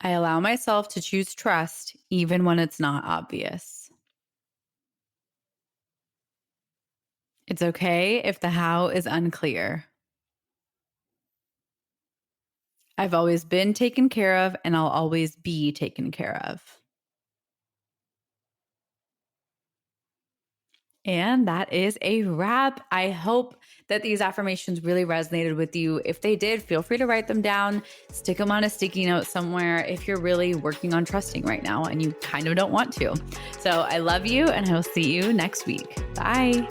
I allow myself to choose trust even when it's not obvious. It's okay if the how is unclear. I've always been taken care of and I'll always be taken care of. And that is a wrap. I hope that these affirmations really resonated with you. If they did, feel free to write them down, stick them on a sticky note somewhere if you're really working on trusting right now and you kind of don't want to. So I love you and I will see you next week. Bye.